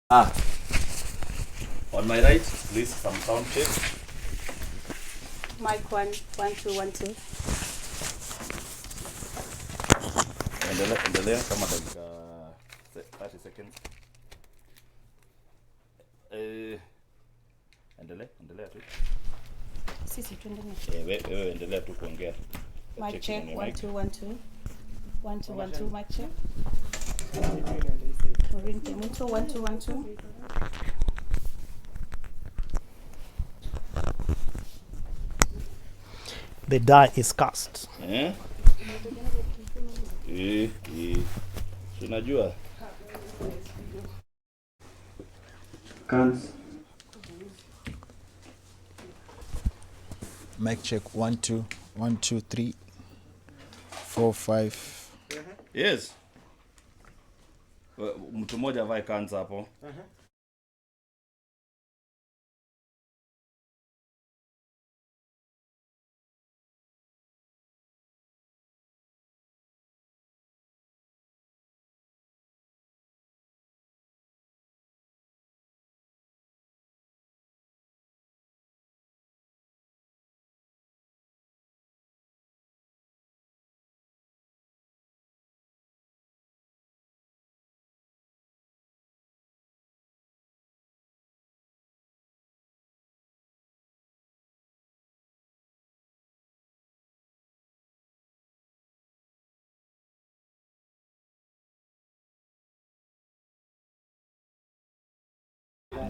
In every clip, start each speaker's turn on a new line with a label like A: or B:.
A: On my right, please, some sound check.
B: Mic 1, 1, 2, 1, 2.
A: Endelea kama dakika 30 seconds. Endelea tu.
B: Sisi tuendelee.
A: Wewe endelea tu kuongea.
B: Mic check 1, 2, 1, 2. 1, 2, 1, 2, mic check. Maureen Kemuto, 1, 2, 1, 2.
C: The die is cast.
A: Tunajua.
D: Mic check 1 2 1 2 3 4 5.
A: Yes. Mtu mmoja avae kanza hapo.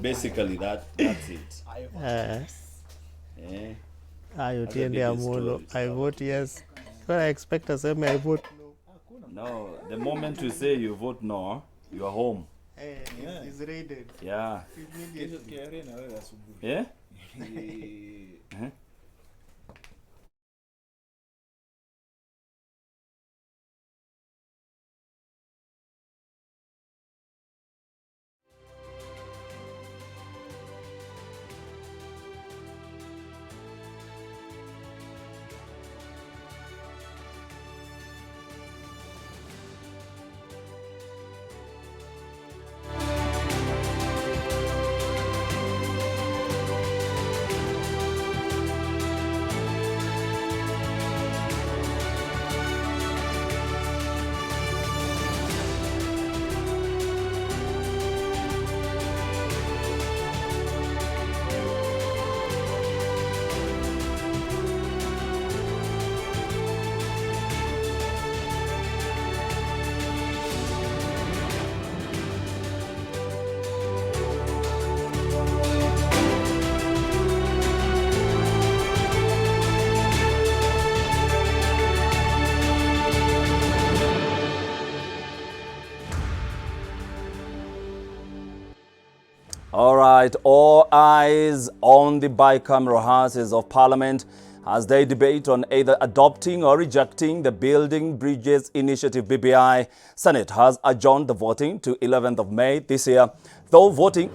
A: Basically that's it.
C: You tiende amuno. I vote yes. When I expect a semi, I vote no.
A: No, the moment you say you vote no, you are home.
C: It's raided.
A: Yeah. Yeah? All right, all eyes on the bicameral Houses of Parliament as they debate on either adopting or rejecting the Building Bridges Initiative BBI. Senate has adjourned the voting to 11th of May this year, though voting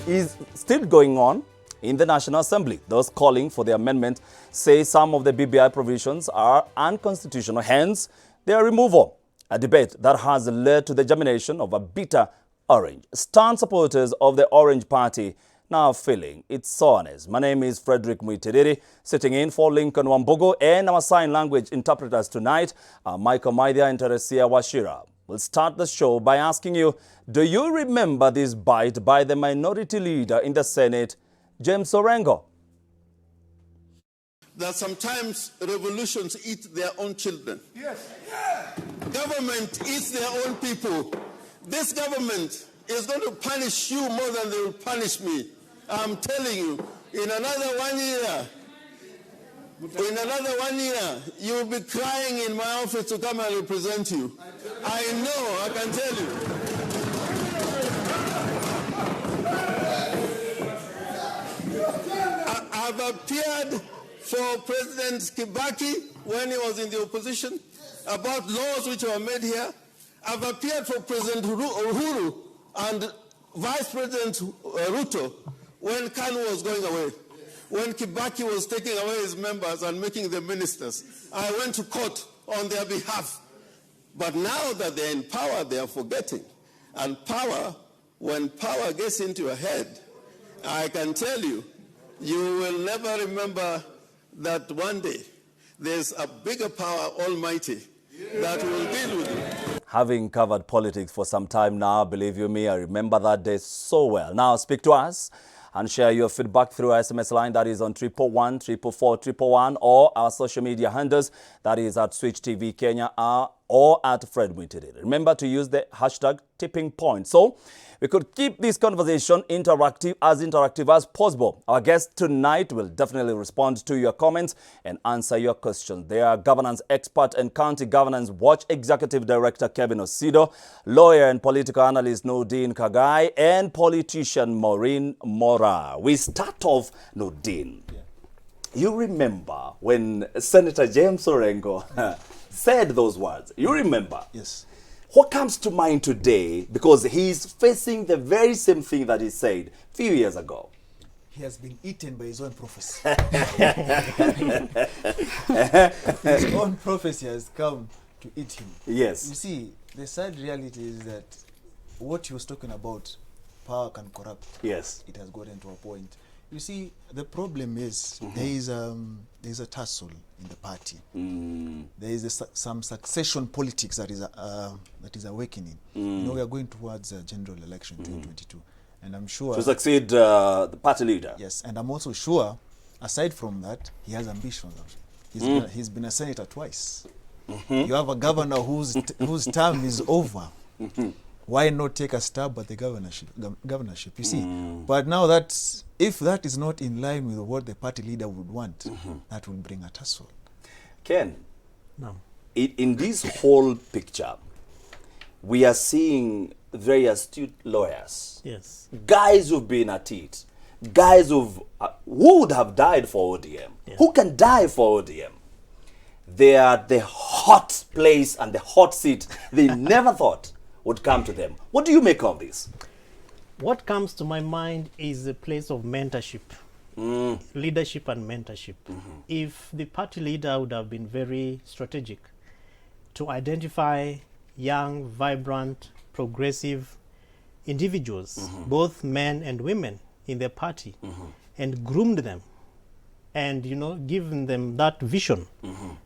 A: is still going on in the National Assembly. Those calling for the amendment say some of the BBI provisions are unconstitutional, hence their removal. A debate that has led to the germination of a bitter orange. Stern supporters of the Orange Party now feeling its sourness. My name is Frederick Muitediri, sitting in for Lincoln Wambugu, and our sign language interpreters tonight are Michael Maidya and Teresia Washira. We'll start the show by asking you, do you remember this bite by the minority leader in the Senate, James Orengo?
E: That sometimes revolutions eat their own children. Yes. Yeah. Government eats their own people. This government is going to punish you more than they will punish me. I'm telling you, in another 1 year, you will be crying in my office to come and represent you. I know, I can tell you. I've appeared for President Kibaki when he was in the opposition about laws which were made here. I've appeared for President Uhuru and Vice President Ruto when Kanu was going away. When Kibaki was taking away his members and making them ministers, I went to court on their behalf. But now that they're in power, they are forgetting. And power when power gets into your head, I can tell you, you will never remember that one day there's a bigger power, almighty, that will deal with you.
A: Having covered politics for some time now, believe you me, I remember that day so well. Now speak to us and share your feedback through our SMS line that is on 111 444 111 or our social media handles that is at Switch TV Kenya or at Fred Mwitiri. Remember to use the hashtag tipping point so we could keep this conversation interactive as possible. Our guest tonight will definitely respond to your comments and answer your questions. They are governance expert and County Governance Watch Executive Director Kevin Osido, lawyer and political analyst Nordin Kagai, and politician Maureen Mora. We start off, Nordin. Yeah. You remember when Senator James Orengo said those words? You remember?
D: Yes.
A: What comes to mind today? Because he's facing the very same thing that he said a few years ago.
D: He has been eaten by his own prophecy. His own prophecy has come to eat him.
A: Yes.
D: You see, the sad reality is that what he was talking about, power can corrupt.
A: Yes.
D: It has gotten to a point. You see, the problem is there is a tussle in the party. There is some succession politics that is awakening. You know, we are going towards a general election 2022, and I'm sure
A: to succeed the party leader.
D: Yes, and I'm also sure, aside from that, he has ambitions. He's been a senator twice. You have a governor whose term is over. Why not take a stab at the governorship? You see, but now that if that is not in line with what the party leader would want, that will bring a tussle.
A: Ken,
C: No.
A: in this whole picture, we are seeing very astute lawyers.
C: Yes.
A: Guys who've been at it. Guys who would have died for ODM.
C: Yeah.
A: Who can die for ODM? They are the hot place and the hot seat they never thought would come to them. What do you make of this?
C: What comes to my mind is a place of mentorship, leadership and mentorship. If the party leader would have been very strategic to identify young, vibrant, progressive individuals, both men and women in the party, and groomed them, and given them that vision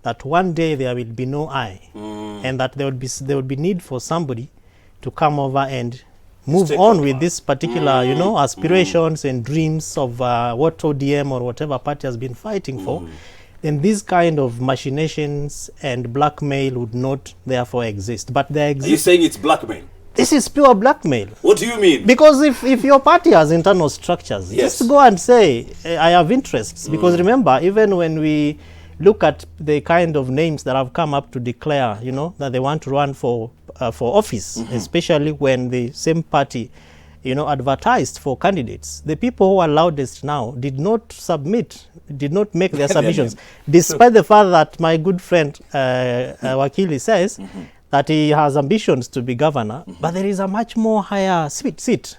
C: that one day there will be no I, and that there would be need for somebody to come over and move on with this particular, aspirations and dreams of what ODM or whatever party has been fighting for, then these kind of machinations and blackmail would not therefore exist. But they exist.
A: Are you saying it's blackmail?
C: This is pure blackmail.
A: What do you mean?
C: Because if your party has internal structures,
A: yes,
C: just go and say, I have interests. Because remember, even when we look at the kind of names that have come up to declare, that they want to run for office, especially when the same party, advertised for candidates, the people who are loudest now did not make their submissions, despite the fact that my good friend Wakili says that he has ambitions to be governor, but there is a much more higher seat,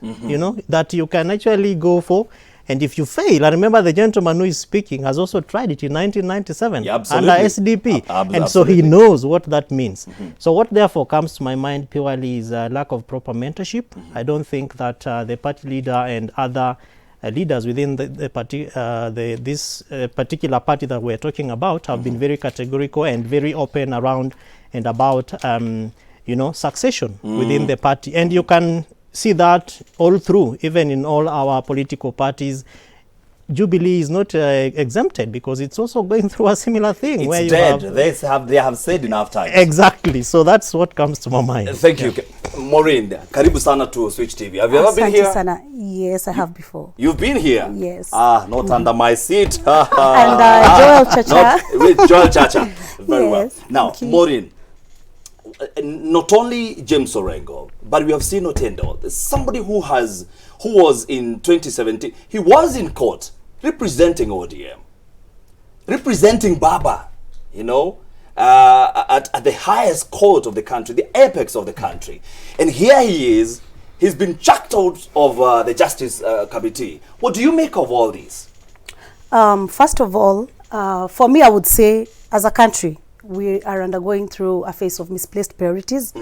C: that you can actually go for. And if you fail, I remember the gentleman who is speaking has also tried it in 1997 under SDP. And so he knows what that means. So what therefore comes to my mind purely is a lack of proper mentorship. I don't think that the party leader and other leaders within this particular party that we're talking about have been very categorical and very open around and about, succession within the party. And you can see that all through, even in all our political parties. Jubilee is not exempted because it's also going through a similar thing.
A: It's
C: where you
A: dead. They have said enough times.
C: Exactly. So that's what comes to my mind.
A: Thank you. Maureen, karibu sana to Switch TV. Have you ever been here?
B: Sana. Yes, I have before.
A: You've been here?
B: Yes.
A: Not under my seat.
B: And Joel Chacha.
A: With Joel Chacha. Very well.
B: Yes.
A: Now, Maureen, not only James Orengo, but we have seen Otendo, somebody who was in 2017, he was in court representing ODM, representing Baba, at the highest court of the country, the apex of the country. And here he is, he's been chucked out of the Justice Committee. What do you make of all this?
B: First of all, for me, I would say, as a country, we are undergoing through a phase of misplaced priorities,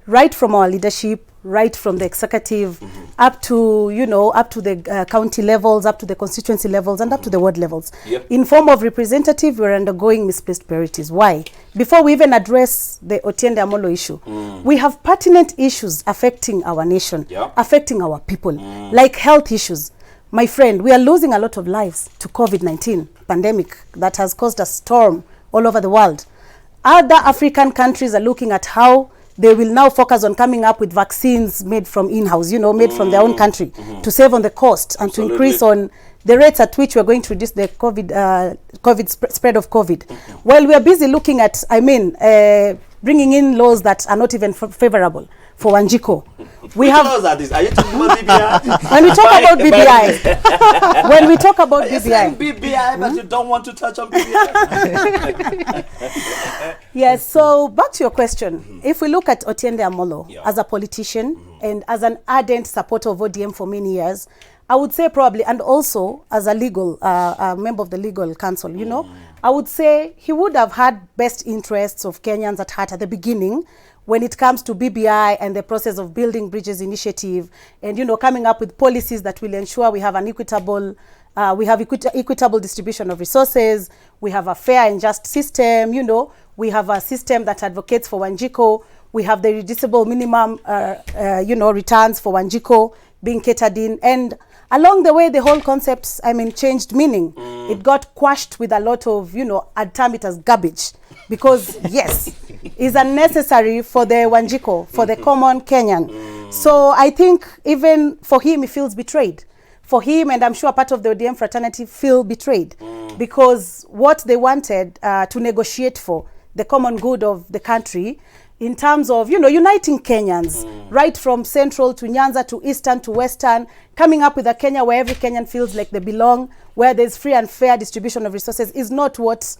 B: right from our leadership, right from the executive, up to, you know, up to the county levels, up to the constituency levels, and up to the ward levels. In form of representative, we're undergoing misplaced priorities. Why? Before we even address the Otiende Amolo issue, we have pertinent issues affecting our nation, affecting our people, like health issues. My friend, we are losing a lot of lives to COVID-19 pandemic that has caused a storm all over the world. Other African countries are looking at how they will now focus on coming up with vaccines made from in-house, you know, made from their own country, to save on the cost and to increase on the rates at which we're going to reduce the spread of COVID. While we are busy looking at, bringing in laws that are not even favorable for Wanjiko. We have. Are you talking about BBI? When we talk about BBI, when we talk about BBI,
A: but you don't want to touch on BBI.
B: Yes. So back to your question. If we look at Otiende Amolo as a politician and as an ardent supporter of ODM for many years, I would say probably, and also as a legal member of the legal council, you know, I would say he would have had best interests of Kenyans at heart at the beginning, when it comes to BBI and the process of building bridges initiative, and, you know, coming up with policies that will ensure we have an equitable, equitable distribution of resources, we have a fair and just system, you know, we have a system that advocates for Wanjiko, we have the reducible minimum, you know, returns for Wanjiko being catered in, and along the way, the whole concept, changed meaning. It got quashed with a lot of, you know, I'd term it as garbage. Because, yes, it's unnecessary for the Wanjiko, for the common Kenyan. So I think even for him, he feels betrayed. For him, and I'm sure part of the ODM fraternity feel betrayed. Because what they wanted to negotiate for, the common good of the country, in terms of, you know, uniting Kenyans, right from central to Nyanza to eastern to western, coming up with a Kenya where every Kenyan feels like they belong, where there's free and fair distribution of resources, is not what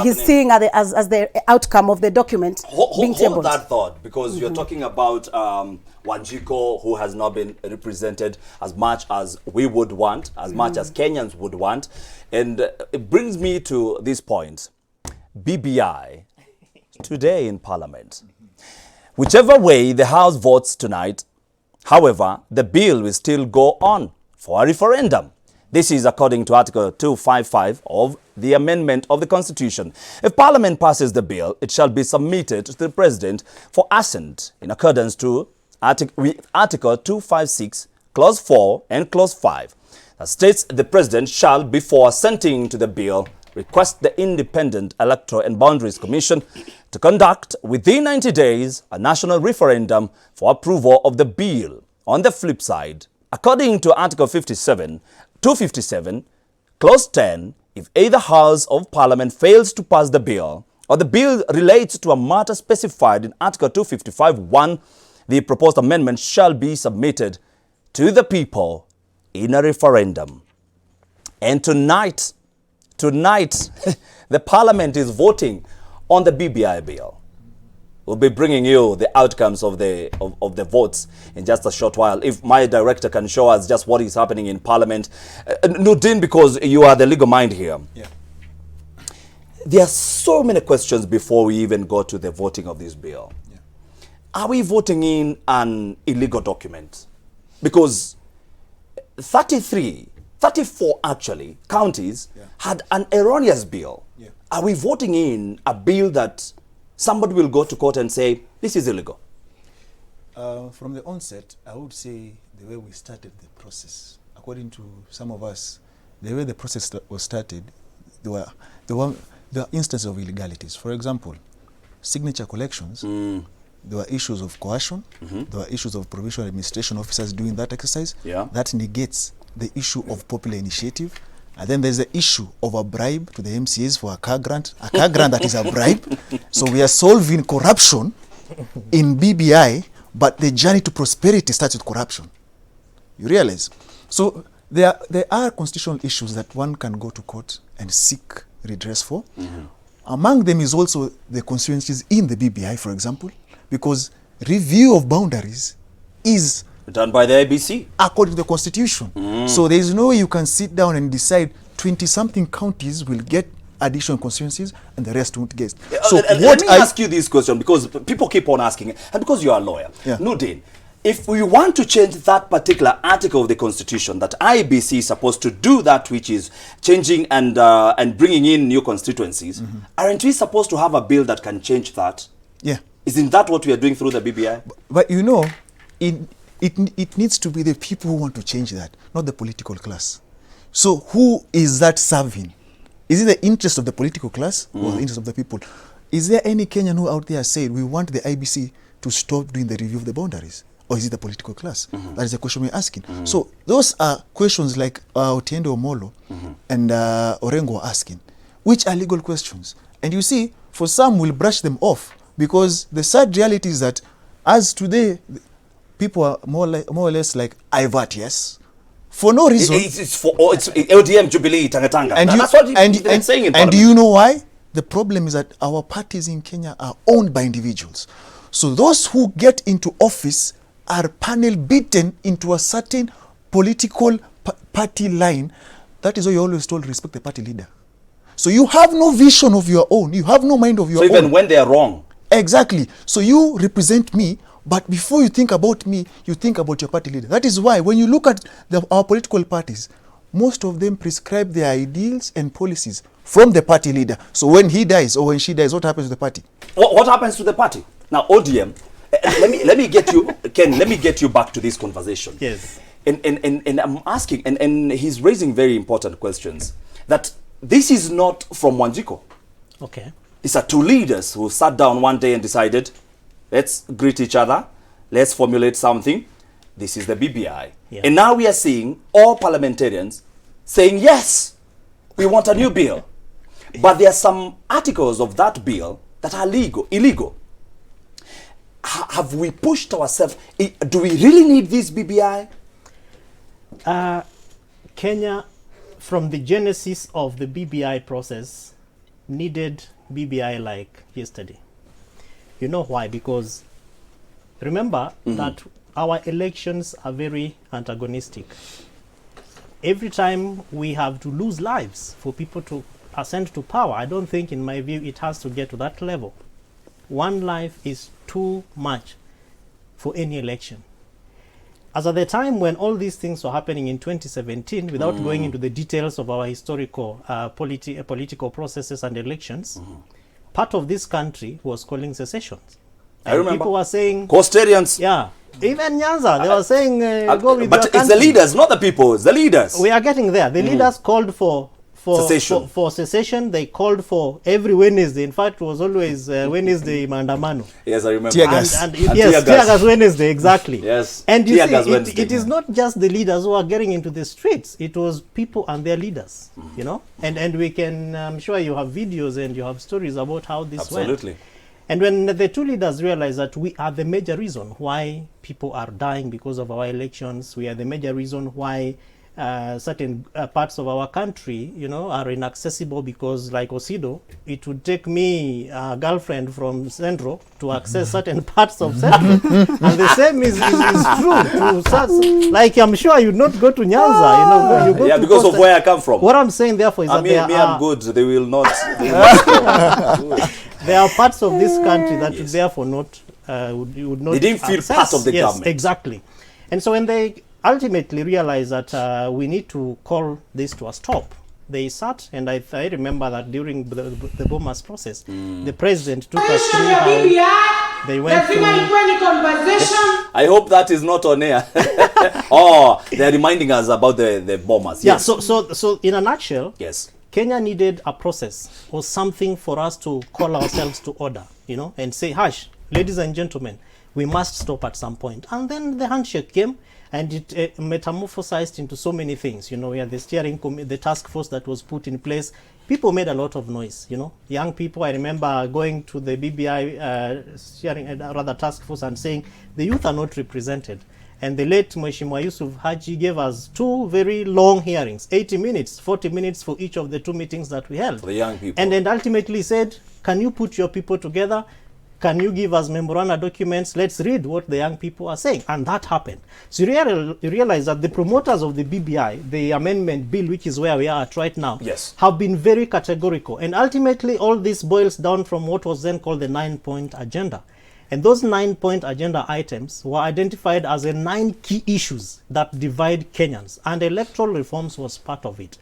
B: he's seeing as the outcome of the document being tabled.
A: Hold that thought, because you're talking about Wanjiko, who has not been represented as much as we would want, as much as Kenyans would want. And it brings me to this point. BBI, today in Parliament. Whichever way the House votes tonight, however, the bill will still go on for a referendum. This is according to Article 255 of the amendment of the Constitution. If Parliament passes the bill, it shall be submitted to the President for assent in accordance to Article 256, Clause 4 and Clause 5. That states the President shall, before assenting to the bill, request the Independent Electoral and Boundaries Commission to conduct within 90 days a national referendum for approval of the bill. On the flip side, according to Article 257, Clause 10, if either House of Parliament fails to pass the bill or the bill relates to a matter specified in Article 255(1), the proposed amendment shall be submitted to the people in a referendum. And tonight, the Parliament is voting on the BBI bill. We'll be bringing you the outcomes of the votes in just a short while. If my director can show us just what is happening in Parliament. Nudin, because you are the legal mind here. Yeah. There are so many questions before we even go to the voting of this bill. Yeah. Are we voting in an illegal document? Because 34 actually counties had an erroneous bill. Yeah. Are we voting in a bill that somebody will go to court and say, this is illegal?
D: From the onset, I would say the way we started the process, according to some of us, the way the process was started, there were instances of illegalities. For example, signature collections, there were issues of coercion, there were issues of provincial administration officers doing that exercise. Yeah. That negates the issue of popular initiative. And then there's the issue of a bribe to the MCAs for a car grant that is a bribe. So we are solving corruption in BBI, but the journey to prosperity starts with corruption. You realize? So there are constitutional issues that one can go to court and seek redress for. Among them is also the consequences in the BBI, for example, because review of boundaries is
A: done by the ABC
D: according to the Constitution. So there is no way you can sit down and decide 20-something counties will get additional constituencies, and the rest won't get.
A: Let me ask you this question, because people keep on asking, and because you are a lawyer.
D: Yeah.
A: Nudin, if we want to change that particular article of the Constitution, that IBC is supposed to do that which is changing and bringing in new constituencies, aren't we supposed to have a bill that can change that?
D: Yeah.
A: Isn't that what we are doing through the BBI?
D: But you know, it needs to be the people who want to change that, not the political class. So who is that serving? Is it the interest of the political class or the interest of the people? Is there any Kenyan who out there said we want the IBC to stop doing the review of the boundaries? Or is it the political class? That is the question we're asking. So those are questions like Otiende Omolo and Orengo are asking, which are legal questions. And you see, for some, we'll brush them off, because the sad reality is that as today, people are more or less like, I vote yes, for no reason.
A: It's ODM, Jubilee, Tangatanga.
D: And
A: That's what they're saying in
D: and
A: Parliament.
D: do you know why? The problem is that our parties in Kenya are owned by individuals. So those who get into office are panel beaten into a certain political party line. That is why you always told, respect the party leader. So you have no vision of your own. You have no mind of your own.
A: So even when they are wrong.
D: Exactly. So you represent me, but before you think about me, you think about your party leader. That is why when you look at our political parties, most of them prescribe their ideals and policies from the party leader. So when he dies or when she dies, what happens to the party?
A: What happens to the party? Now, ODM, let me get you, Ken, let me get you back to this conversation.
C: Yes.
A: And I'm asking, and he's raising very important questions, that this is not from Wanjiko.
C: Okay.
A: These are two leaders who sat down one day and decided, let's greet each other, let's formulate something. This is the BBI.
C: Yeah.
A: And now we are seeing all parliamentarians saying, yes, we want a new bill. But there are some articles of that bill that are illegal. Have we pushed ourselves? Do we really need this BBI?
C: Kenya, from the genesis of the BBI process, needed BBI like yesterday. You know why? Because remember that our elections are very antagonistic. Every time we have to lose lives for people to ascend to power, I don't think, in my view, it has to get to that level. One life is too much for any election. As at the time when all these things were happening in 2017, without going into the details of our historical political processes and elections, part of this country was calling secessions.
A: I remember.
C: People were saying...
A: Costarians.
C: Yeah. Even Nyanza, they were saying, go with
A: but
C: your
A: it's
C: country.
A: the leaders, not the people. It's the leaders.
C: We are getting there. The leaders called for
A: Secession.
C: For secession. They called for every Wednesday. In fact, it was always Wednesday Mandamano.
A: Yes, I remember.
D: Tear gas.
C: And
A: And
C: yes,
A: tear
C: tear
A: gas.
C: gas Wednesday, exactly.
A: Yes,
C: And you
A: tear
C: see,
A: gas Wednesday.
C: it is not just the leaders who are getting into the streets. It was people and their leaders, you know. And we can, I'm sure you have videos and you have stories about how this went.
A: Absolutely.
C: And when the two leaders realized that we are the major reason why people are dying because of our elections, we are the major reason why certain parts of our country, you know, are inaccessible, because like Osido, it would take me a girlfriend from Central to access certain parts of Central. And the same is true. To such, like, I'm sure you'd not go to Nyanza, you know. You go
A: Yeah,
C: to
A: because of
C: Costa.
A: where I come from.
C: What I'm saying, therefore, is that
A: I'm good. They will not. They will not.
C: there are parts of this country that would therefore not would not.
A: They didn't feel
C: access.
A: part of the
C: Yes,
A: government.
C: exactly. And so when they ultimately realized that we need to call this to a stop, they sat, and I remember that during the Bomas process, the president took us through how they went through.
A: I hope that is not on air. Oh, they're reminding us about the bombers.
C: Yeah.
A: Yes.
C: So in a nutshell,
A: Yes.
C: Kenya needed a process or something for us to call ourselves to order, you know, and say, hush, ladies and gentlemen, we must stop at some point. And then the handshake came, and it metamorphosized into so many things. You know, we had the steering committee, the task force that was put in place. People made a lot of noise, you know. Young people, I remember going to the BBI rather task force and saying, the youth are not represented. And the late Mheshimiwa Yusuf Haji gave us two very long hearings, 80 minutes, 40 minutes for each of the two meetings that we held.
A: For the young people.
C: And then ultimately said, can you put your people together? can you give us memoranda documents? Let's read what the young people are saying. And that happened. So you realize that the promoters of the BBI, the amendment bill, which is where we are at right now,
A: yes,
C: have been very categorical. And ultimately, all this boils down from what was then called the 9-point agenda. And those 9-point agenda items were identified as the 9 key issues that divide Kenyans. And electoral reforms was part of it.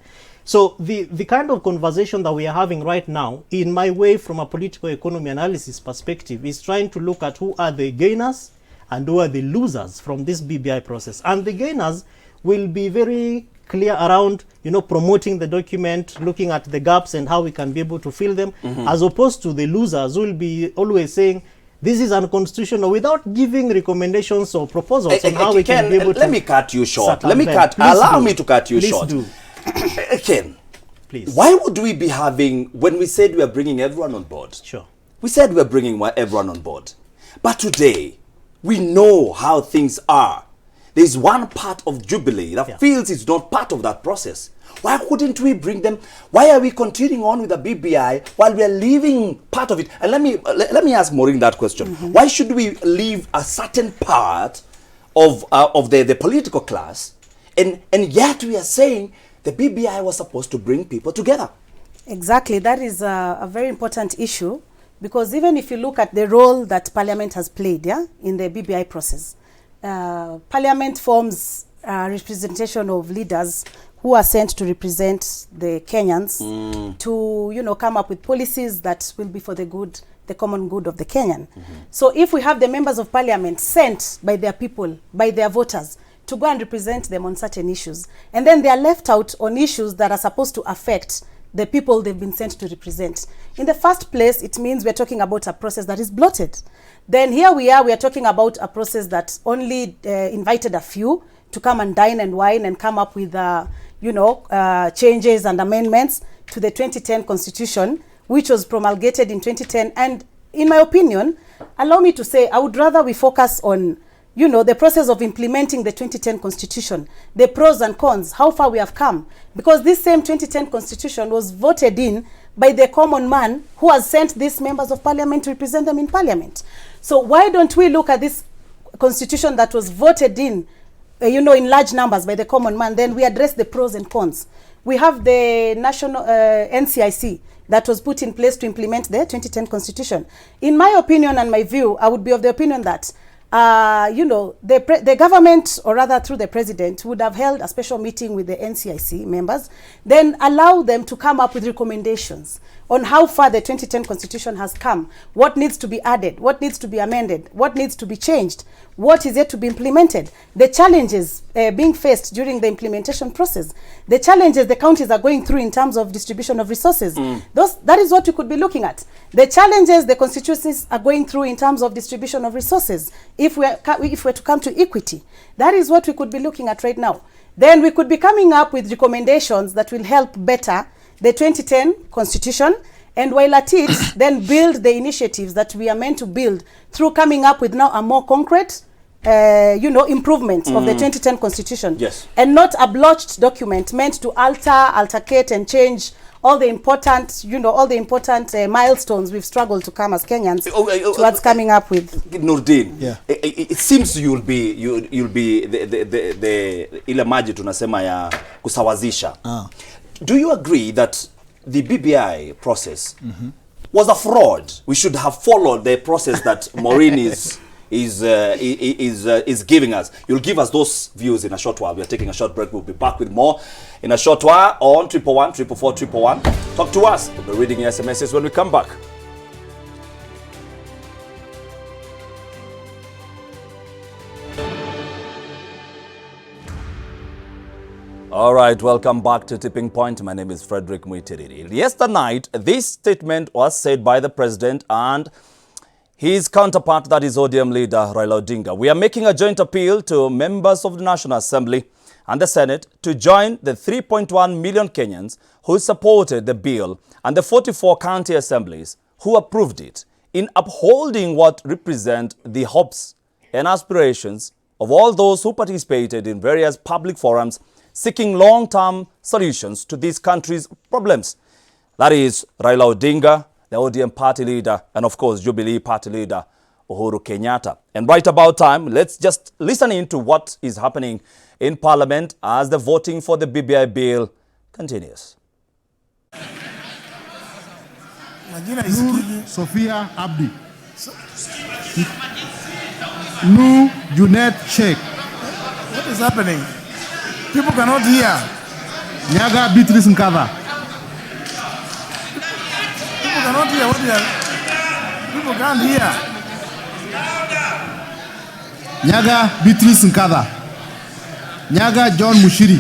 C: So the kind of conversation that we are having right now, in my way from a political economy analysis perspective, is trying to look at who are the gainers and who are the losers from this BBI process. And the gainers will be very clear around, promoting the document, looking at the gaps and how we can be able to fill them, as opposed to the losers who will be always saying, this is unconstitutional, without giving recommendations or proposals on how we can be able to...
A: Let me cut you short.
C: Allow
A: me to cut you short.
C: Please do.
A: Ken,
C: please.
A: Why would we be having, when we said we are bringing everyone on board?
C: Sure.
A: We said we are bringing everyone on board. But today, we know how things are. There's one part of Jubilee that feels it's not part of that process. Why couldn't we bring them? Why are we continuing on with the BBI while we are leaving part of it? And let me ask Maureen that question. Why should we leave a certain part of the political class, and yet we are saying the BBI was supposed to bring people together?
B: Exactly. That is a very important issue, because even if you look at the role that Parliament has played in the BBI process, Parliament forms a representation of leaders who are sent to represent the Kenyans to, come up with policies that will be for the common good of the Kenyan. So if we have the members of Parliament sent by their people, by their voters, to go and represent them on certain issues, and then they are left out on issues that are supposed to affect the people they've been sent to represent. In the first place, it means we're talking about a process that is bloated. Then here we are talking about a process that only invited a few to come and dine and wine and come up with, changes and amendments to the 2010 Constitution, which was promulgated in 2010. And in my opinion, allow me to say, I would rather we focus on the process of implementing the 2010 Constitution, the pros and cons, how far we have come. Because this same 2010 Constitution was voted in by the common man who has sent these members of Parliament to represent them in Parliament. So why don't we look at this Constitution that was voted in, in large numbers by the common man, then we address the pros and cons. We have the national NCIC that was put in place to implement the 2010 Constitution. In my opinion and my view, I would be of the opinion that the government, or rather through the president, would have held a special meeting with the NCIC members, then allow them to come up with recommendations on how far the 2010 Constitution has come, what needs to be added, what needs to be amended, what needs to be changed, what is yet to be implemented, the challenges being faced during the implementation process, the challenges the counties are going through in terms of distribution of resources. That is what you could be looking at. The challenges the constituencies are going through in terms of distribution of resources, if we're to come to equity. That is what we could be looking at right now. Then we could be coming up with recommendations that will help better the 2010 Constitution, and while at it, then build the initiatives that we are meant to build through coming up with now a more concrete, improvement of the 2010 Constitution.
A: Yes. And
B: not a blotched document meant to altercate and change all the important, milestones we've struggled to come as Kenyans towards coming up with.
A: Nurdin, it seems you'll be the ile maji tunasema ya kusawazisha. Do you agree that the BBI process was a fraud? We should have followed the process that Maureen is giving us. You'll give us those views in a short while. We are taking a short break. We'll be back with more in a short while on 111 444 111. Talk to us. We'll be reading your SMSs when we come back. All right, welcome back to Tipping Point. My name is Frederick Muitiriri. Yesterday night, this statement was said by the president and his counterpart, that is ODM leader Raila Odinga. We are making a joint appeal to members of the National Assembly and the Senate to join the 3.1 million Kenyans who supported the bill and the 44 county assemblies who approved it in upholding what represent the hopes and aspirations of all those who participated in various public forums seeking long-term solutions to this country's problems. That is Raila Odinga, the ODM party leader, and of course, Jubilee party leader, Uhuru Kenyatta. And right about time, let's just listen into what is happening in Parliament as the voting for the BBI bill continues.
F: Sophia Abdi. Lu Junet Sheikh.
G: What is happening? People cannot hear.
F: Nyaga Beatrice Nkava.
G: People cannot hear. What is that? People can't hear.
F: Nyaga Beatrice Nkava. Nyaga John Mushiri.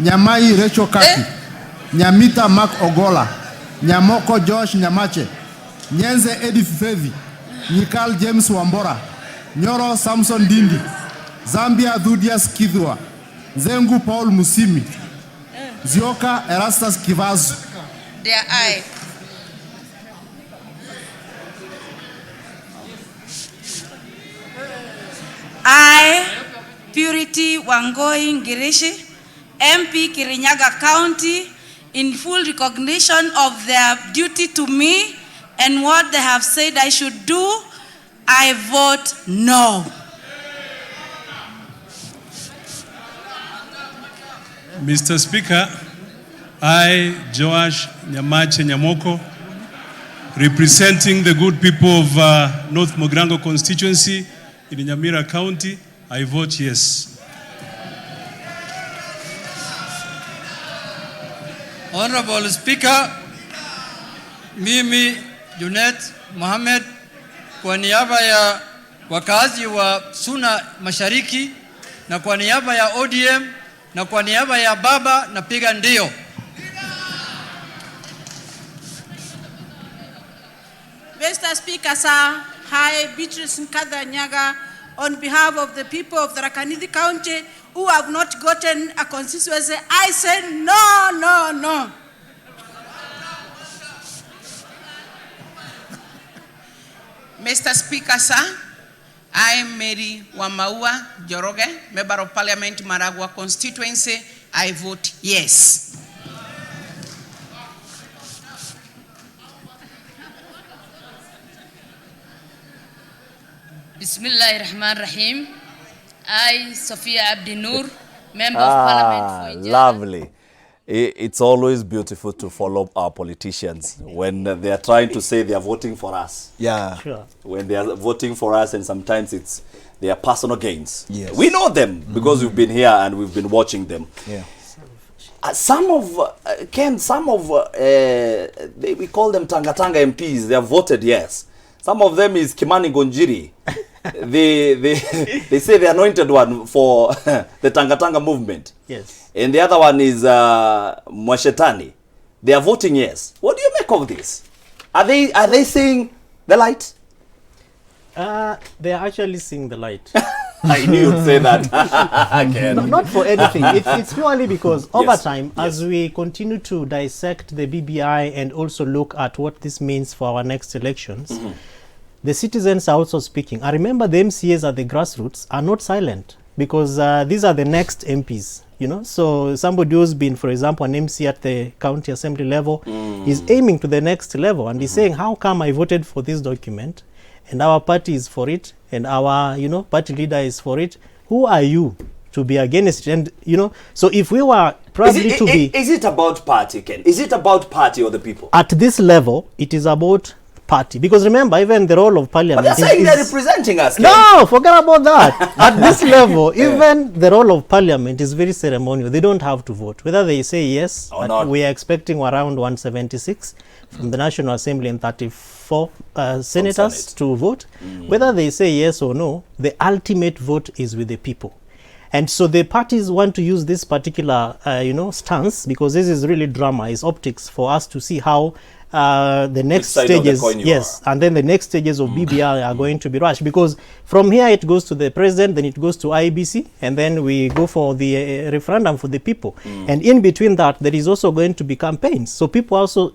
F: Nyamai Rachel Kaki. Nyamita Mark Ogola. Nyamoko Josh Nyamache. Nyenze Edith Fevi. Nikal James Wambora. Nyoro Samson Dindi. Zambia Dhudias Kidhua. Zengu Paul Musimi. Zioka Erastus Kivazu.
H: Their eye. I, Purity Wangoi Ngirishi, MP Kirinyaga County, in full recognition of their duty to me and what they have said I should do, I vote no.
I: Mr. Speaker, I, Joash Nyamache Nyamoko, representing the good people of North Mogrango constituency in Nyamira County, I vote yes.
J: Honorable Speaker, mimi Junet Mohamed, kwa niaba ya wakazi wa Suna Mashariki na kwa niaba ya ODM na kwa niaba ya baba napiga ndio.
H: Mr. Speaker, sir, I, Beatrice Nkadha Nyaga, on behalf of the people of the Tharaka-Nithi County who have not gotten a constituency, I say no, no, no.
K: Mr. Speaker, sir, I am Mary Wamaua Joroge, Member of Parliament, Maragua constituency. I vote yes.
L: Bismillahirrahmanirrahim. I, Sophia Abdi Noor, Member of Parliament for Ijara.
A: Lovely. It's always beautiful to follow our politicians when they are trying to say they are voting for us.
D: Yeah.
C: Sure.
A: When they are voting for us, and sometimes it's their personal gains.
D: Yes.
A: We know them because we've been here and we've been watching them.
D: Yeah.
A: Some of, Ken, we call them Tanga MPs, they have voted yes. Some of them is Kimani Gonjiri. they say the anointed one for the Tanga movement.
C: Yes.
A: And the other one is Mwashetani. They are voting yes. What do you make of this? Are they seeing the light?
C: They are actually seeing the light.
A: I knew you'd say that. Again.
C: No, not for anything. It's purely because over
A: Yes.
C: time, as we continue to dissect the BBI and also look at what this means for our next elections, the citizens are also speaking. I remember the MCAs at the grassroots are not silent because these are the next MPs. You know, so somebody who's been, for example, an MC at the county assembly level is aiming to the next level and he's saying, how come I voted for this document and our party is for it and our, party leader is for it? Who are you to be against it? And, so if we were probably
A: Is it about party, Ken? Is it about party or the people?
C: at this level, it is about party. Because remember, even the role of parliament
A: But they're saying they're representing us, Ken.
C: No, forget about that. At this level, even the role of parliament is very ceremonial. They don't have to vote. Whether they say yes,
A: Or not.
C: we are expecting around 176 from the National Assembly and 34 senators
A: Senate.
C: to vote. Whether they say yes or no, the ultimate vote is with the people. And so the parties want to use this particular, stance because this is really drama, is optics for us to see how the next
A: side of the
C: stages,
A: coin you
C: yes, and then the next stages of BBI are going to be rushed because from here it goes to the president, then it goes to IBC, and then we go for the referendum for the people. And in between that, there is also going to be campaigns. So people also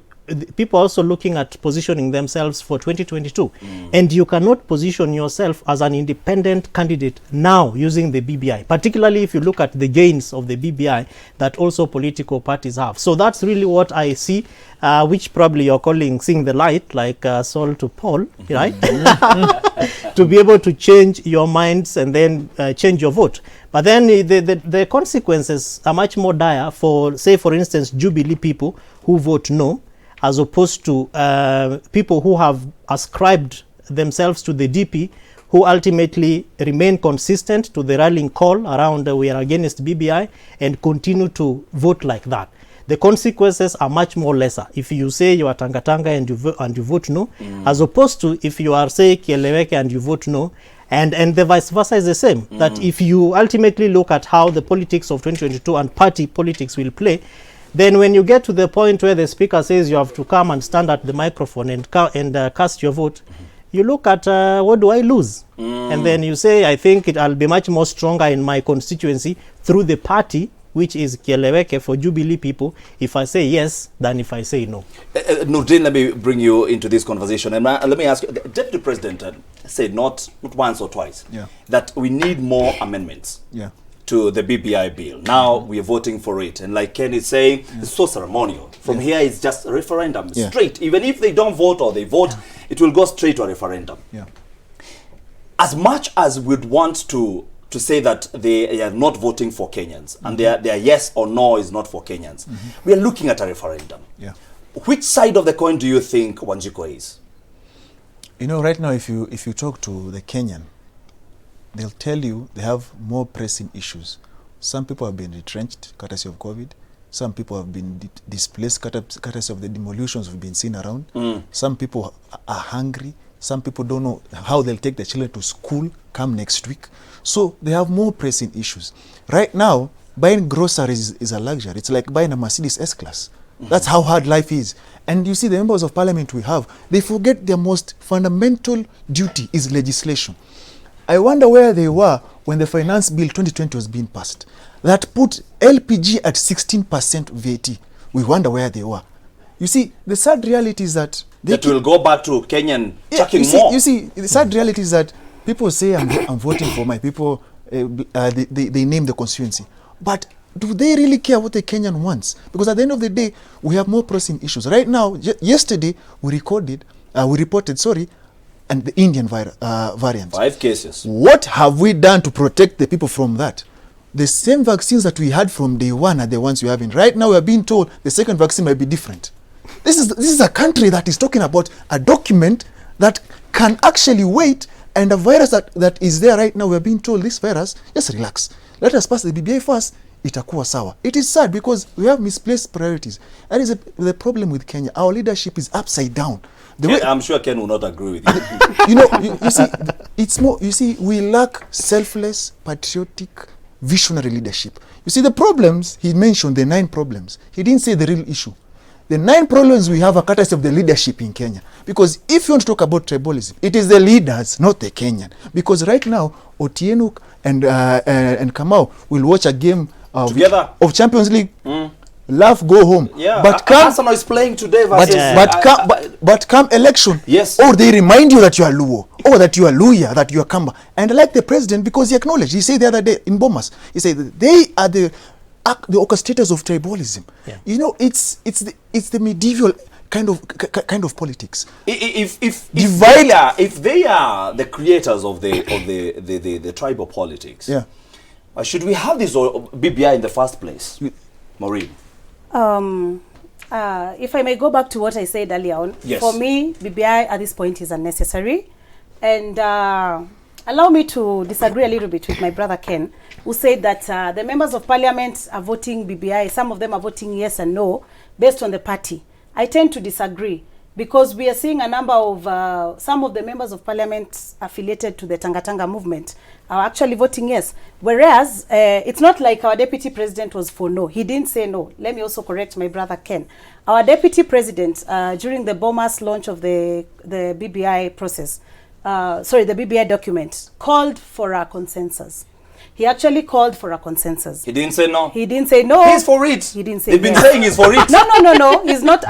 C: people are also looking at positioning themselves for 2022. And you cannot position yourself as an independent candidate now using the BBI, particularly if you look at the gains of the BBI that also political parties have. So that's really what I see, which probably you're calling seeing the light, like Saul to Paul, right? To be able to change your minds and then change your vote. But then the consequences are much more dire for, say, for instance, Jubilee people who vote no, as opposed to people who have ascribed themselves to the DP, who ultimately remain consistent to the rallying call around we are against BBI and continue to vote like that. The consequences are much more lesser if you say you are Tanga and you vote no, as opposed to if you are, say, Kieleweke and you vote no, and the vice versa is the same. That if you ultimately look at how the politics of 2022 and party politics will play, then when you get to the point where the speaker says you have to come and stand at the microphone and cast your vote, you look at what do I lose? And then you say, I think I'll be much more stronger in my constituency through the party, which is Kieleweke for Jubilee people, if I say yes than if I say no.
A: Nurdin, let me bring you into this conversation. And let me ask you, the Deputy President said not once or twice that we need more amendments to the BBI bill. Now we are voting for it. And like Ken is saying, it's so ceremonial. From here, it's just a referendum, straight. Even if they don't vote or they vote, it will go straight to a referendum. As much as we'd want to say that they are not voting for Kenyans and their yes or no is not for Kenyans, we are looking at a referendum. Which side of the coin do you think Wanjiku is?
D: You know, right now, if you talk to the Kenyan, they'll tell you they have more pressing issues. Some people have been retrenched, courtesy of COVID. Some people have been displaced, courtesy of the demolitions we've been seeing around. Some people are hungry. Some people don't know how they'll take their children to school come next week. So they have more pressing issues. Right now, buying groceries is a luxury. It's like buying a Mercedes S-Class. That's how hard life is. And you see the members of parliament we have, they forget their most fundamental duty is legislation. I wonder where they were when the Finance Bill 2020 was being passed. That put LPG at 16% VAT. We wonder where they were. You see, the sad reality is that
A: that will go back to Kenyan chucking more.
D: You see, the sad reality is that people say I'm voting for my people. They name the constituency, but do they really care what the Kenyan wants? Because at the end of the day, we have more pressing issues. Right now, yesterday we reported, and the Indian variant.
A: 5 cases.
D: What have we done to protect the people from that? The same vaccines that we had from day one are the ones we have in. Right now we are being told the second vaccine might be different. This is a country that is talking about a document that can actually wait, and a virus that is there right now, we are being told this virus, just relax. Let us pass the BBI first, itakuwa sawa. It is sad because we have misplaced priorities. That is the problem with Kenya. Our leadership is upside down.
A: I'm sure Ken will not agree with you.
D: you see, it's more, we lack selfless, patriotic, visionary leadership. You see, the problems, he mentioned the 9 problems. He didn't say the real issue. The 9 problems we have are courtesy of the leadership in Kenya. Because if you want to talk about tribalism, it is the leaders, not the Kenyan. Because right now, Otieno and Kamau will watch a game of Champions League. Laugh, go home.
A: Yeah,
D: but
A: Arsenal is playing today versus...
D: But come election, or they remind you that you are Luo, or that you are Luya, that you are Kamba. And I like the president because he acknowledged, he said the other day in Bomas, he said that they are the orchestrators of tribalism. You know, it's the medieval kind of politics.
A: If they are the creators of the tribal politics, should we have this BBI in the first place, Maureen?
B: If I may go back to what I said earlier on, for me, BBI at this point is unnecessary. And allow me to disagree a little bit with my brother Ken, who said that the members of parliament are voting BBI. Some of them are voting yes and no based on the party. I tend to disagree because we are seeing a number of, some of the members of parliament affiliated to the Tanga movement are actually voting yes. Whereas, it's not like our deputy president was for no. He didn't say no. Let me also correct my brother Ken. Our deputy president, during the Bomas launch of the BBI process, the BBI document, called for a consensus. He actually called for a consensus.
A: He didn't say no.
B: He didn't say no.
A: He's for it.
B: He didn't say
A: They've been
B: yes.
A: saying he's for it.
B: No. He's not.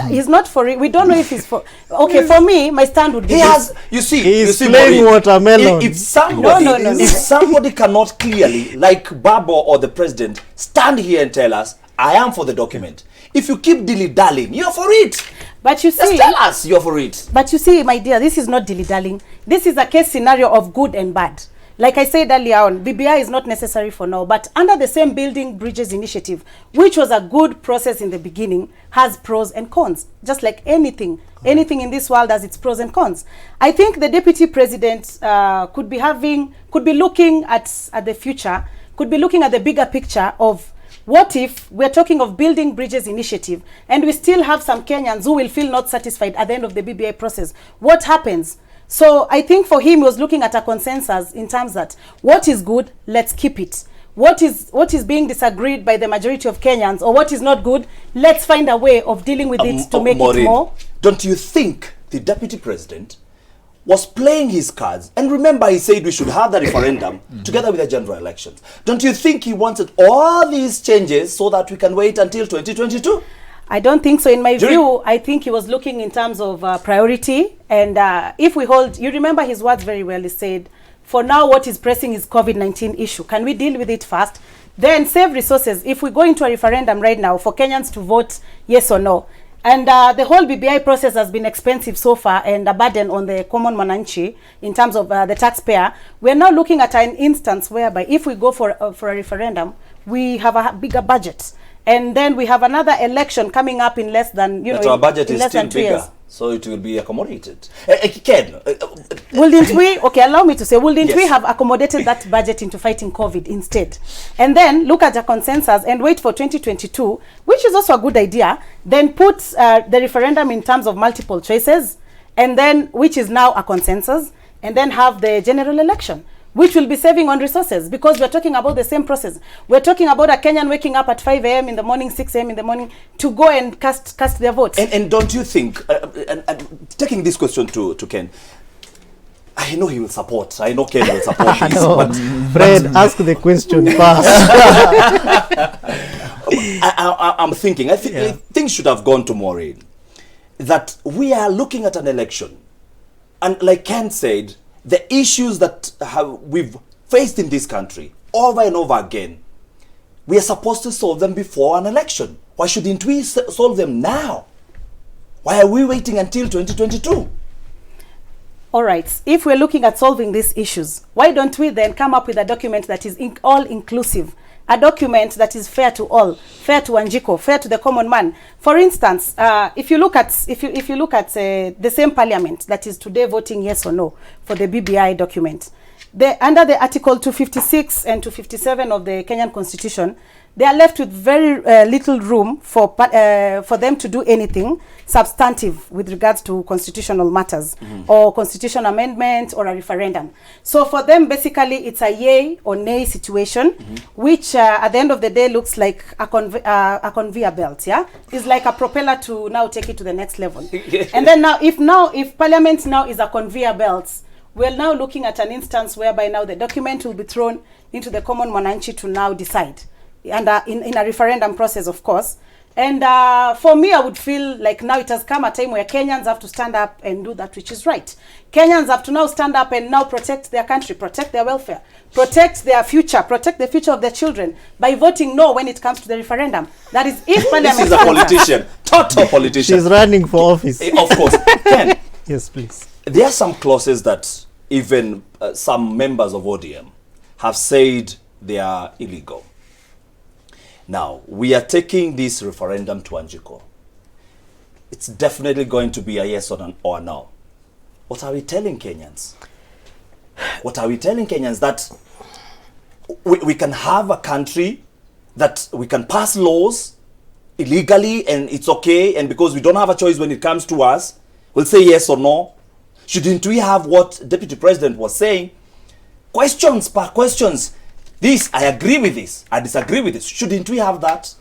B: He's not for it. We don't know if he's for. Okay, for me, my stand would be.
A: He
B: this.
A: has. You see,
C: He's
A: you see,
C: playing
A: Maureen,
C: watermelon.
A: If somebody,
B: No.
A: if somebody cannot clearly, like Babo or the president, stand here and tell us, I am for the document. If you keep dilly-dallying, you're for it.
B: But you see,
A: just tell us you're for it.
B: But you see, my dear, this is not dilly-dallying. This is a case scenario of good and bad. Like I said earlier on, BBI is not necessary for now, but under the same Building Bridges initiative, which was a good process in the beginning, has pros and cons. Just like anything in this world has its pros and cons. I think the deputy president could be looking at the future, could be looking at the bigger picture of what if we're talking of Building Bridges initiative and we still have some Kenyans who will feel not satisfied at the end of the BBI process? What happens? So I think for him, he was looking at a consensus in terms that what is good, let's keep it. What is being disagreed by the majority of Kenyans, or what is not good, let's find a way of dealing with it to make
A: Maureen,
B: it more.
A: Don't you think the deputy president was playing his cards? And remember, he said we should have the referendum together with the general elections. Don't you think he wanted all these changes so that we can wait until 2022?
B: I don't think so. In my view, I think he was looking in terms of priority. And if we hold, you remember his words very well. He said, for now, what is pressing is COVID-19 issue. Can we deal with it first? Then save resources. If we go into a referendum right now for Kenyans to vote yes or no, and the whole BBI process has been expensive so far and a burden on the common mananchi in terms of the taxpayer, we're now looking at an instance whereby if we go for a referendum, we have a bigger budget. And then we have another election coming up in less than,
A: our budget is still
B: 2
A: bigger,
B: years.
A: so it will be accommodated. Ken,
B: Wouldn't we, okay, allow me to say, wouldn't we
A: Yes.
B: have accommodated that budget into fighting COVID instead? And then look at the consensus and wait for 2022, which is also a good idea, then put the referendum in terms of multiple choices, and then, which is now a consensus, and then have the general election, which will be saving on resources, because we're talking about the same process. We're talking about a Kenyan waking up at 5 a.m. in the morning, 6 a.m. in the morning to go and cast their votes.
A: And don't you think, and taking this question to Ken, I know he will support, I know Ken will support this,
C: No,
A: but
C: Fred, ask the question first.
A: I'm thinking, I think things should have gone to Maureen, that we are looking at an election, and like Ken said, the issues that we've faced in this country over and over again, we are supposed to solve them before an election. Why shouldn't we solve them now? Why are we waiting until 2022?
B: All right, if we're looking at solving these issues, why don't we then come up with a document that is all-inclusive, a document that is fair to all, fair to Wanjiko, fair to the common man? For instance, if you look at the same parliament that is today voting yes or no for the BBI document, under the Article 256 and 257 of the Kenyan Constitution, they are left with very little room for them to do anything substantive with regards to constitutional matters or constitutional amendment or a referendum. So for them, basically, it's a yay or nay situation, which at the end of the day looks like a conveyor belt. Yeah, it's like a propeller to now take it to the next level. And then if Parliament now is a conveyor belt, we're now looking at an instance whereby now the document will be thrown into the common mwananchi to now decide. And in a referendum process, of course. And for me, I would feel like now it has come a time where Kenyans have to stand up and do that which is right. Kenyans have to now stand up and now protect their country, protect their welfare, protect their future, protect the future of their children by voting no when it comes to the referendum. That is, if Parliament...
A: This is a politician, total politician.
C: She's running for office.
A: Of course. Ken,
C: yes, please.
A: there are some clauses that even some members of ODM have said they are illegal. Now, we are taking this referendum to Wanjiko. It's definitely going to be a yes or a no. What are we telling Kenyans? What are we telling Kenyans? That we can have a country, that we can pass laws illegally and it's okay, and because we don't have a choice when it comes to us, we'll say yes or no? Shouldn't we have what Deputy President was saying? Questions per questions. This, I agree with this, I disagree with this. Shouldn't we have that?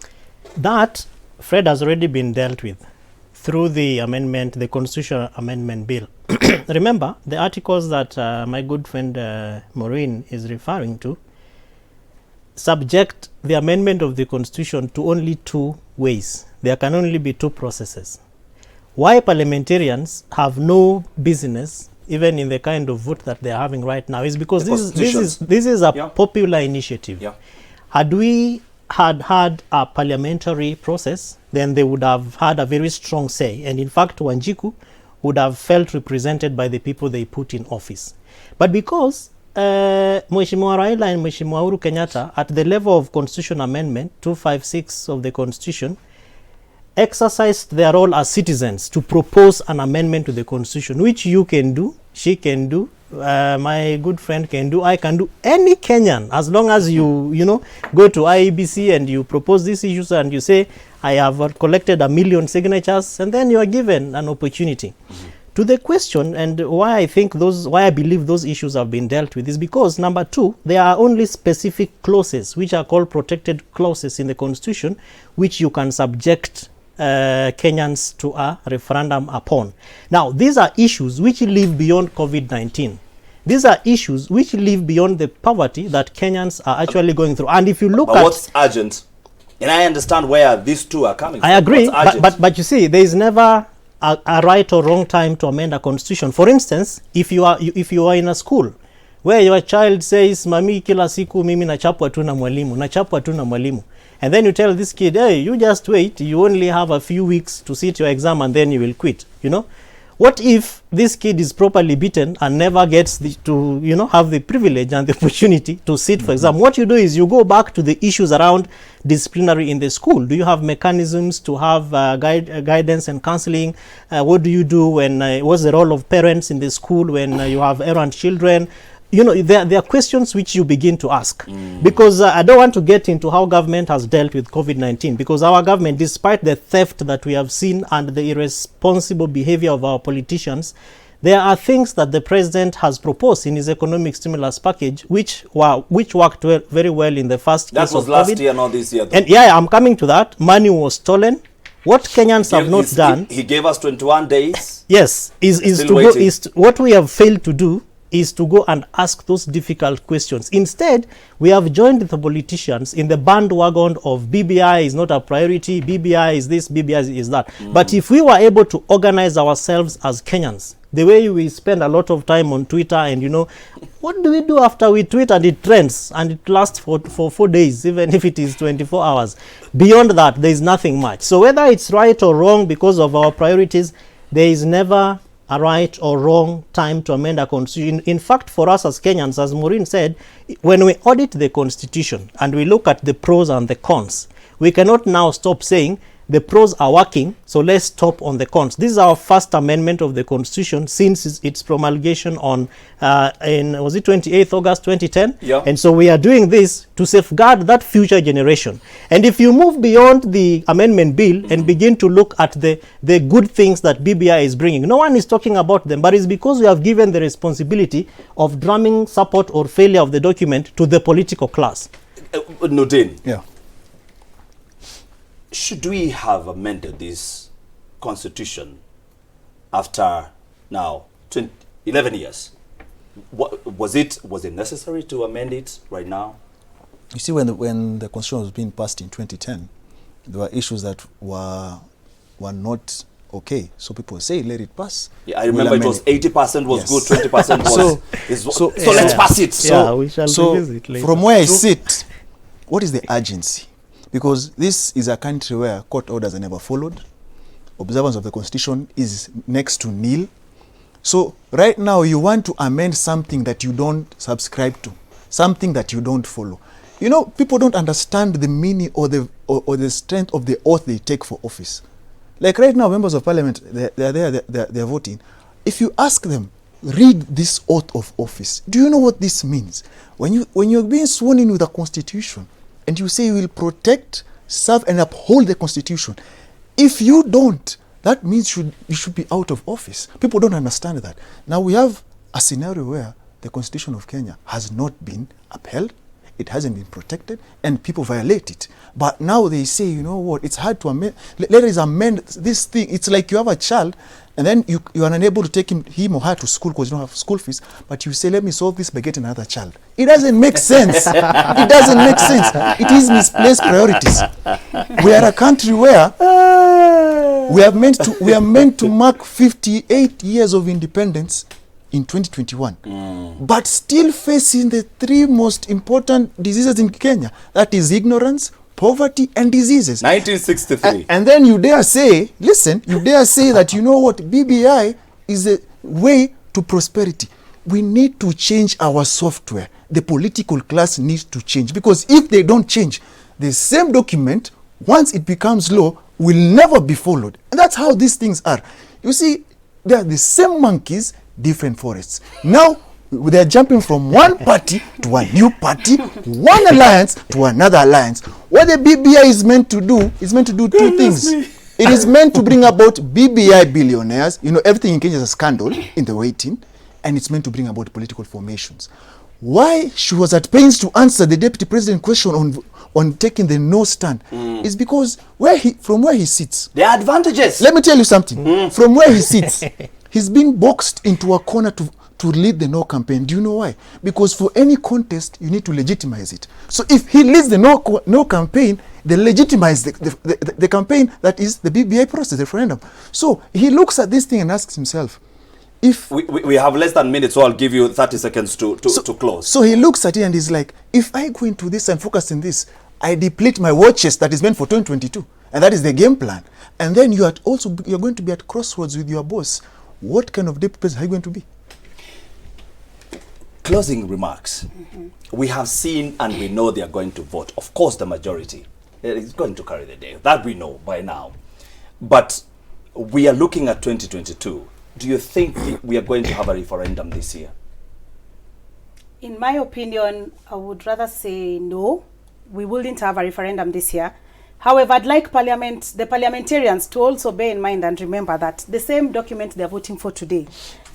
C: That, Fred, has already been dealt with through the amendment, the Constitutional Amendment Bill. Remember, the articles that my good friend Maureen is referring to, subject the amendment of the constitution to only two ways. There can only be two processes. Why parliamentarians have no business even in the kind of vote that they are having right now is because this is a popular initiative. Had we had a parliamentary process, then they would have had a very strong say, and in fact Wanjiku would have felt represented by the people they put in office. But because Mheshimiwa Raila and Mheshimiwa Uhuru Kenyatta, at the level of constitution amendment 256 of the constitution, exercised their role as citizens to propose an amendment to the constitution, which you can do, she can do, my good friend can do, I can do, any Kenyan, as long as you go to IEBC and you propose these issues and you say, I have collected 1 million signatures, and then you are given an opportunity. To the question and why I believe those issues have been dealt with is because, number two, there are only specific clauses which are called protected clauses in the constitution which you can subject Kenyans to a referendum upon. Now, these are issues which live beyond COVID-19. These are issues which live beyond the poverty that Kenyans are actually going through. And if you look at
A: what's urgent, and I understand where these two are coming from.
C: I agree, but you see, there is never a right or wrong time to amend a constitution. For instance, if you are in a school where your child says, mami kila siku mimi nachapwa tu na mwalimu, and then you tell this kid, hey, you just wait, you only have a few weeks to sit your exam and then you will quit, What if this kid is properly beaten and never gets to have the privilege and the opportunity to sit for exam? What you do is you go back to the issues around disciplinary in the school. Do you have mechanisms to have guidance and counseling? What do you do when what's the role of parents in the school when you have errant children? There are questions which you begin to ask. Because I don't want to get into how government has dealt with COVID-19, because our government, despite the theft that we have seen and the irresponsible behavior of our politicians, there are things that the president has proposed in his economic stimulus package which worked very well in the first case of COVID.
A: That was last year, not this year, though.
C: And I'm coming to that. Money was stolen. What Kenyans have not done...
A: He gave us 21 days.
C: Yes, what we have failed to do is to go and ask those difficult questions. Instead, we have joined the politicians in the bandwagon of BBI is not a priority, BBI is this, BBI is that. But if we were able to organize ourselves as Kenyans, the way we spend a lot of time on Twitter and what do we do after we tweet and it trends and it lasts for 4 days, even if it is 24 hours. Beyond that, there is nothing much. So whether it's right or wrong because of our priorities, there is never a right or wrong time to amend a constitution. In fact, for us as Kenyans, as Maureen said, when we audit the constitution and we look at the pros and the cons, we cannot now stop saying the pros are working, so let's stop on the cons. This is our first amendment of the constitution since its promulgation on was it 28th August 2010?
A: Yeah.
C: And so we are doing this to safeguard that future generation. And if you move beyond the amendment bill and begin to look at the good things that BBI is bringing, no one is talking about them, but it's because we have given the responsibility of drumming support or failure of the document to the political class.
A: Nudin.
D: Yeah.
A: Should we have amended this constitution after now 11 years? Was it necessary to amend it right now?
D: You see, when the constitution was being passed in 2010, there were issues that were not okay. So people say, let it pass.
A: Yeah, I remember it was 80% was
D: yes.
A: good, 20% was... So let's pass it.
C: We shall revisit later.
D: From where I sit, what is the urgency? Because this is a country where court orders are never followed. Observance of the constitution is next to nil. So right now you want to amend something that you don't subscribe to, something that you don't follow. People don't understand the meaning or the strength of the oath they take for office. Like right now, members of parliament, they're there, they're voting. If you ask them, read this oath of office. Do you know what this means? When you're being sworn in with a constitution, and you say you will protect, serve, and uphold the constitution. If you don't, that means you should be out of office. People don't understand that. Now we have a scenario where the constitution of Kenya has not been upheld, it hasn't been protected, and people violate it. But now they say, you know what, it's hard to amend, let us amend this thing. It's like you have a child and then you are unable to take him or her to school because you don't have school fees, but you say, let me solve this by getting another child. It doesn't make sense. It doesn't make sense. It is misplaced priorities. We are a country where we are meant to mark 58 years of independence in 2021, but still facing the three most important diseases in Kenya. That is ignorance, poverty, and diseases.
A: 1963.
D: And then you dare say, listen, you dare say that, you know what, BBI is a way to prosperity. We need to change our software. The political class needs to change, because if they don't change, the same document, once it becomes law, will never be followed. And that's how these things are. You see, they are the same monkeys, different forests. Now, they're jumping from one party to a new party, one alliance to another alliance. What the BBI is meant to do is meant to do two things. It is meant to bring about BBI billionaires. You know, everything in Kenya is a scandal in the waiting, and it's meant to bring about political formations. Why she was at pains to answer the deputy president question on taking the no stand is because from where he sits.
A: There are advantages.
D: Let me tell you something. From where he sits, he's been boxed into a corner to lead the no campaign. Do you know why? Because for any contest, you need to legitimize it. So if he leads the no campaign, they legitimize the campaign, that is the BBI process, the referendum. So he looks at this thing and asks himself, if
A: we have less than minutes, so I'll give you 30 seconds to close.
D: So he looks at it and he's like, if I go into this and focus on this, I deplete my war chest that is meant for 2022. And that is the game plan. And then you're going to be at crossroads with your boss. What kind of deputy president are you going to be?
A: Closing remarks. We have seen and we know they are going to vote. Of course, the majority is going to carry the day. That we know by now. But we are looking at 2022. Do you think we are going to have a referendum this year?
B: In my opinion, I would rather say no. We wouldn't have a referendum this year. However, I'd like the parliamentarians to also bear in mind and remember that the same document they're voting for today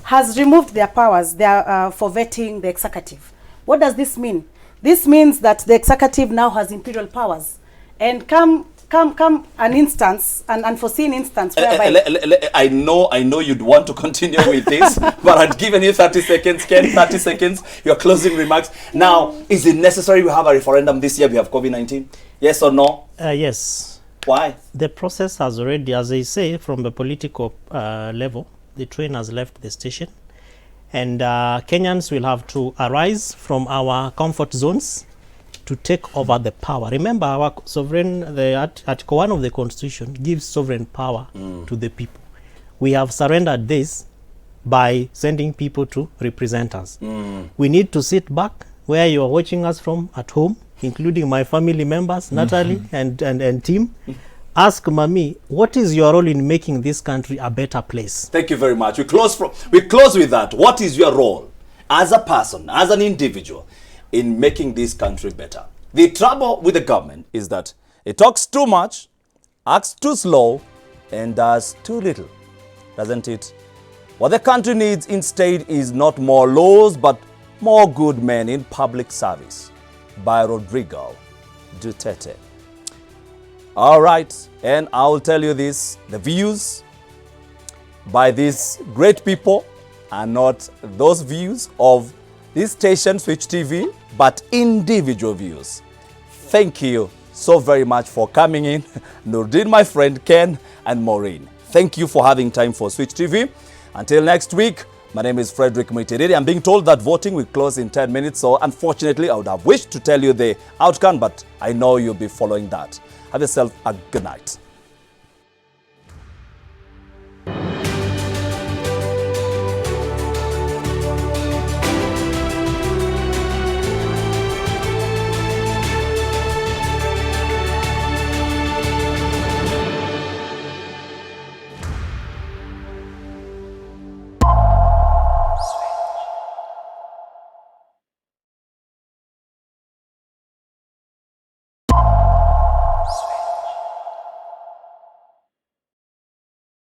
B: has removed their powers for vetting the executive. What does this mean? This means that the executive now has imperial powers. And come an instance, an unforeseen instance whereby...
A: I know you'd want to continue with this, but I've given you 30 seconds, Ken, 30 seconds, your closing remarks. Now, is it necessary we have a referendum this year? We have COVID-19? Yes or no?
C: Yes.
A: Why?
C: The process has already, as they say, from the political level, the train has left the station. And Kenyans will have to arise from our comfort zones to take over the power. Remember, our sovereign, Article 1 of the Constitution gives sovereign power to the people. We have surrendered this by sending people to represent us. We need to sit back where you are watching us from at home, including my family members, Natalie and team. Ask Mami, what is your role in making this country a better place?
A: Thank you very much. We close with that. What is your role as a person, as an individual, in making this country better? The trouble with the government is that it talks too much, acts too slow, and does too little, doesn't it? What the country needs instead is not more laws, but more good men in public service. By Rodrigo Duterte. All right, and I will tell you this, the views by these great people are not those views of this station, Switch TV, but individual views. Thank you so very much for coming in. Nurdin, my friend, Ken, and Maureen. Thank you for having time for Switch TV. Until next week, my name is Frederick Muitiriri. I'm being told that voting will close in 10 minutes, so unfortunately, I would have wished to tell you the outcome, but I know you'll be following that. Have yourself a good night.